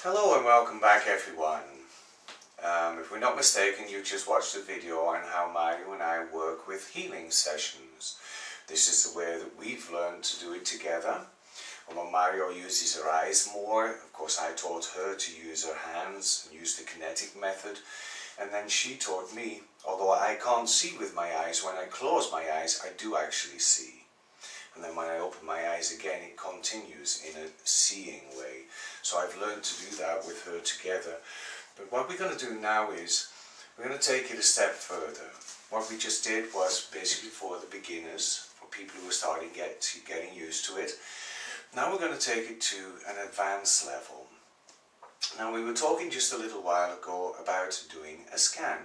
Hello and welcome back everyone. If we're not mistaken, you just watched a video on how Mario and I work with healing sessions. This is the way that we've learned to do it together. Although Mario uses her eyes more, of course I taught her to use her hands and use the kinetic method. And then she taught me, although I can't see with my eyes, when I close my eyes I do actually see. And then when I open my eyes again, it continues in a seeing way. So I've learned to do that with her together. But what we're going to do now is, we're going to take it a step further. What we just did was basically for the beginners, for people who are starting getting used to it. Now we're going to take it to an advanced level. Now we were talking just a little while ago about doing a scan,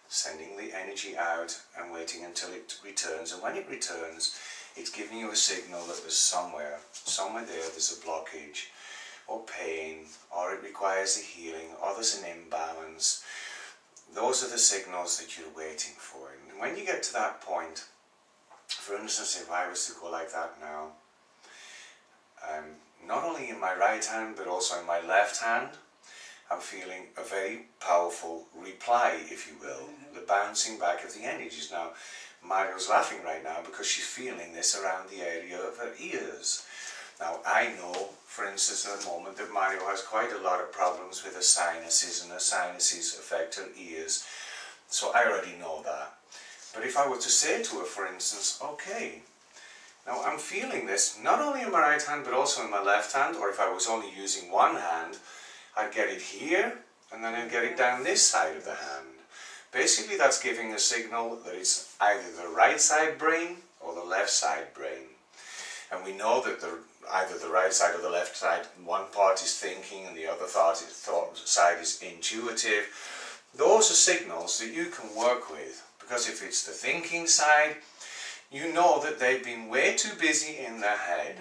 sending the energy out and waiting until it returns. And when it returns, it's giving you a signal that there's somewhere there's a blockage or pain, or it requires a healing, or there's an imbalance. Those are the signals that you're waiting for. And when you get to that point, for instance, if I was to go like that now, not only in my right hand but also in my left hand, I'm feeling a very powerful reply, if you will, the bouncing back of the energies. Now, Mario's laughing right now because she's feeling this around the area of her ears. Now, I know, for instance, at the moment that Mario has quite a lot of problems with her sinuses, and her sinuses affect her ears. So I already know that. But if I were to say to her, for instance, okay, now I'm feeling this not only in my right hand but also in my left hand, or if I was only using one hand, I'd get it here and then I'd get it down this side of the hand. Basically that's giving a signal that it's either the right side brain or the left side brain. And we know that either the right side or the left side, one part is thinking and the other side is intuitive. Those are signals that you can work with, because if it's the thinking side, you know that they've been way too busy in their head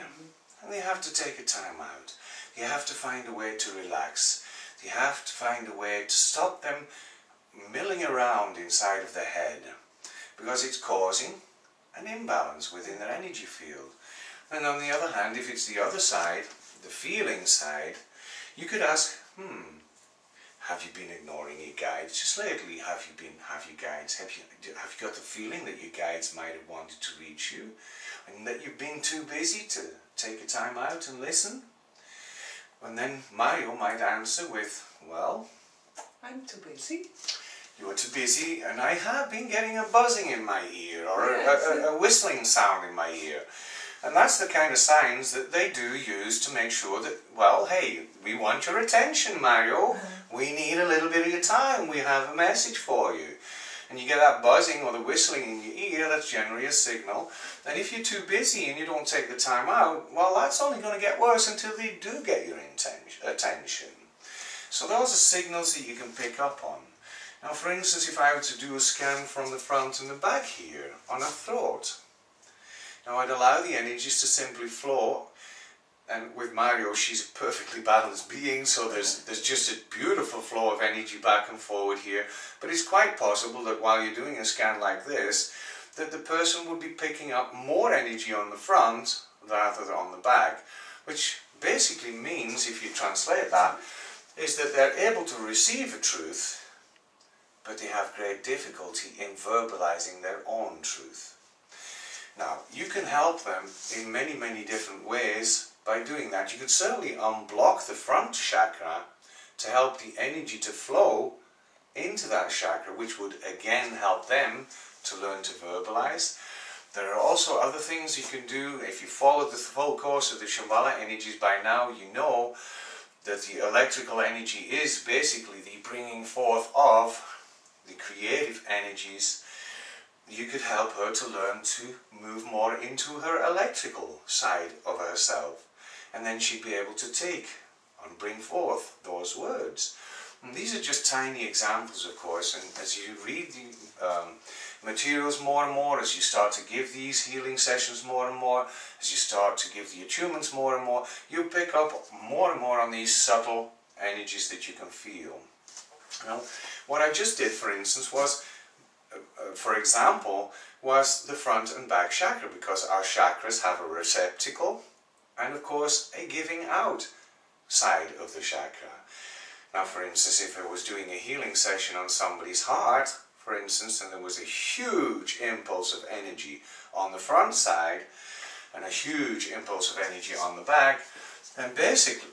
and they have to take a time out. You have to find a way to relax. You have to find a way to stop them milling around inside of the head, because it's causing an imbalance within their energy field. And on the other hand, if it's the other side, the feeling side, you could ask, have you been ignoring your guides? Just lately, have you got the feeling that your guides might have wanted to reach you, and that you've been too busy to take a time out and listen? And then Mario might answer with, well, I'm too busy. You're too busy, and I have been getting a buzzing in my ear, or a whistling sound in my ear. And that's the kind of signs that they do use to make sure that, well, hey, we want your attention, Mario. We need a little bit of your time. We have a message for you. And you get that buzzing or the whistling in your ear, that's generally a signal. And if you're too busy and you don't take the time out, well, that's only going to get worse until they do get your attention. So those are signals that you can pick up on. Now, for instance, if I were to do a scan from the front and the back here on her throat, now I'd allow the energies to simply flow. And with Mario, she's a perfectly balanced being, so there's just a beautiful flow of energy back and forward here. But it's quite possible that while you're doing a scan like this, that the person would be picking up more energy on the front rather than on the back, which basically means, if you translate that, is that they're able to receive a truth, but they have great difficulty in verbalizing their own truth. Now, you can help them in many, many different ways by doing that. You could certainly unblock the front chakra to help the energy to flow into that chakra, which would again help them to learn to verbalize. There are also other things you can do. If you followed the full course of the Shambhala energies by now, you know that the electrical energy is basically the bringing forth of the creative energies. You could help her to learn to move more into her electrical side of herself. And then she'd be able to take and bring forth those words. And these are just tiny examples, of course, and as you read the materials more and more, as you start to give these healing sessions more and more, as you start to give the attunements more and more, you pick up more and more on these subtle energies that you can feel. Now, what I just did, for instance, was, for example, was the front and back chakra, because our chakras have a receptacle and, of course, a giving out side of the chakra. Now, for instance, if I was doing a healing session on somebody's heart, for instance, and there was a huge impulse of energy on the front side and a huge impulse of energy on the back, and basically,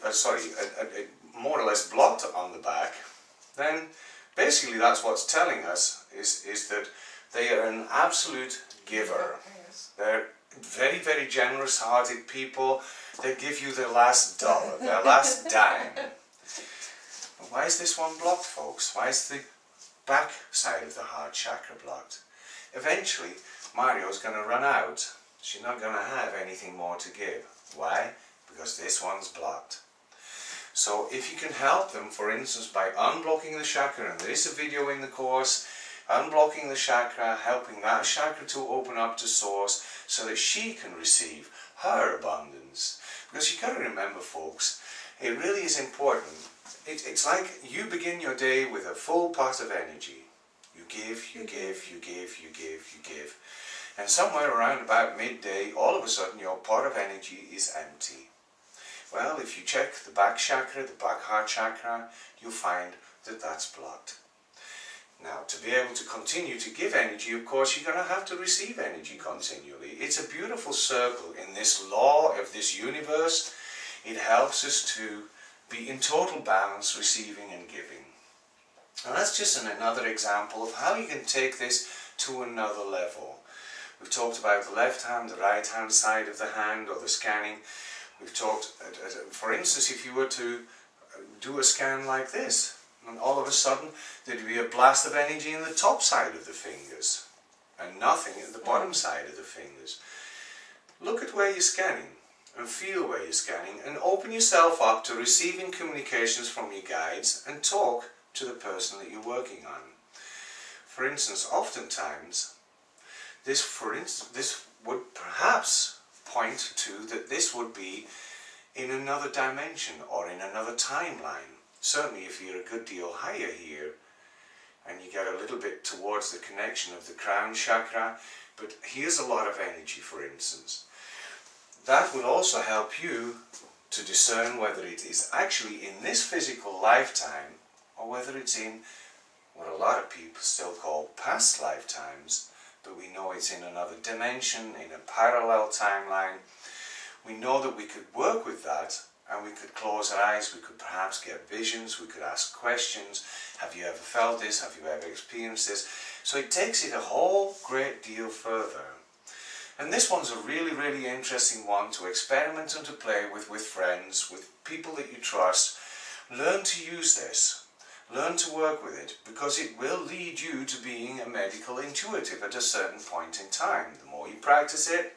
more or less blocked on the back, then basically that's what's telling us is that they are an absolute giver. Yes. They're very, very generous-hearted people. They give you their last dollar, their last dime. But why is this one blocked, folks? Why is the back side of the heart chakra blocked? Eventually, Mario's going to run out. She's not going to have anything more to give. Why? Because this one's blocked. So if you can help them, for instance, by unblocking the chakra, and there is a video in the course, unblocking the chakra, helping that chakra to open up to source so that she can receive her abundance. Because you've got to remember, folks, it really is important. It's like you begin your day with a full pot of energy. You give, you give, you give, you give, you give. And somewhere around about midday, all of a sudden your pot of energy is empty. Well, if you check the back chakra, the back heart chakra, you'll find that that's blocked. Now, to be able to continue to give energy, of course, you're going to have to receive energy continually. It's a beautiful circle in this law of this universe. It helps us to be in total balance, receiving and giving. And that's just another example of how you can take this to another level. We've talked about the left hand, the right hand side of the hand, or the scanning. We've talked, for instance, if you were to do a scan like this, and all of a sudden there'd be a blast of energy in the top side of the fingers, and nothing at the bottom side of the fingers. Look at where you're scanning, and feel where you're scanning, and open yourself up to receiving communications from your guides, and talk to the person that you're working on. For instance, oftentimes, this would perhaps point to that this would be in another dimension or in another timeline. Certainly if you're a good deal higher here and you get a little bit towards the connection of the crown chakra, but here's a lot of energy, for instance. That will also help you to discern whether it is actually in this physical lifetime or whether it's in what a lot of people still call past lifetimes, but we know it's in another dimension, in a parallel timeline. We know that we could work with that, and we could close our eyes, we could perhaps get visions, we could ask questions. Have you ever felt this? Have you ever experienced this? So it takes it a whole great deal further. And this one's a really, really interesting one to experiment and to play with friends, with people that you trust. Learn to use this. Learn to work with it, because it will lead you to being a medical intuitive at a certain point in time. The more you practice it,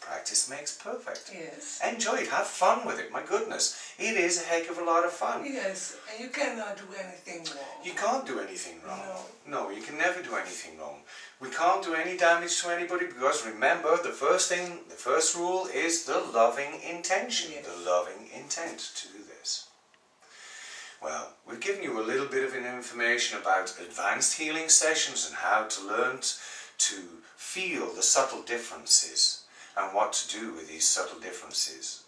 practice makes perfect. Yes. Enjoy it, have fun with it, my goodness. It is a heck of a lot of fun. Yes, and you cannot do anything wrong. You can't do anything wrong. No. No, you can never do anything wrong. We can't do any damage to anybody, because remember, the first rule is the loving intention, yes. the loving intent to do this. Well, we've given you a little bit of information about advanced healing sessions and how to learn to feel the subtle differences and what to do with these subtle differences.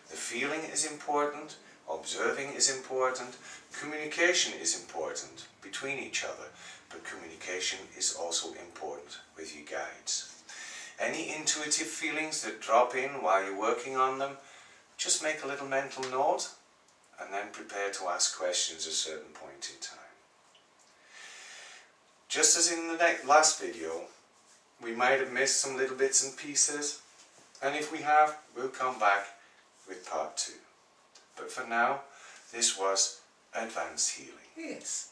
The feeling is important, observing is important, communication is important between each other, but communication is also important with your guides. Any intuitive feelings that drop in while you're working on them, just make a little mental note and then prepare to ask questions at a certain point in time. Just as in the last video, we might have missed some little bits and pieces, and if we have, we'll come back with part 2. But for now, this was Advanced Healing. Yes.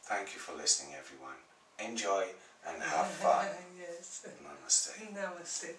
Thank you for listening, everyone. Enjoy and have fun. Yes. Namaste. Namaste.